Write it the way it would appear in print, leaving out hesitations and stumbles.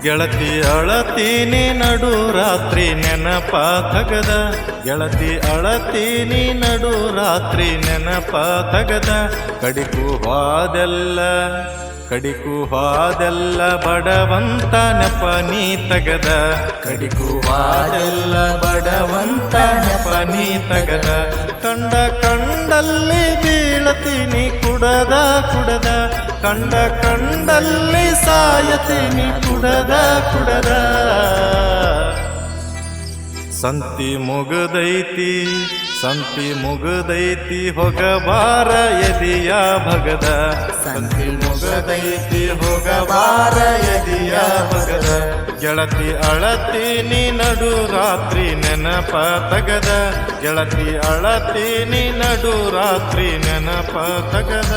ಗೆಳತಿ ಅಳತೀನಿ ನಡು ರಾತ್ರಿ ನೆನಪ ತಗದ ಗೆಳತಿ ಅಳತೀನಿ ನಡು ರಾತ್ರಿ ನೆನಪ ತಗದ ಕಡಿಕು ಹಾದೆಲ್ಲ ಬಡವಂತ ನೆಪ ನೀ ತಗದ ಕಡಿಕು ಹಾದೆಲ್ಲ ಬಡವಂತ ನೆಪ ನೀ ತಗದ ಕಂಡಲ್ಲಿ ಬೀಳತೀನಿ ಕುಡದ ಕಂಡಲ್ಲಿ ಸಾಯತೀನಿ ಕುಡದ ಸಂತಿ ಮುಗದೈತಿ ಹೊಗಬಾರ ಎದಿಯ ಭಗದ ಸಂತಿ ಮುಗದೈತಿ ಹೊಗಬಾರ ಎದಿಯ ಭಗದ ಗೆಳತಿ ಅಳತೀನಿ ನಡು ರಾತ್ರಿ ನೆನಪ ತಗದ ಗೆಳತಿ ಅಳತೀನಿ ನಡು ರಾತ್ರಿ ನೆನಪ ತಗದ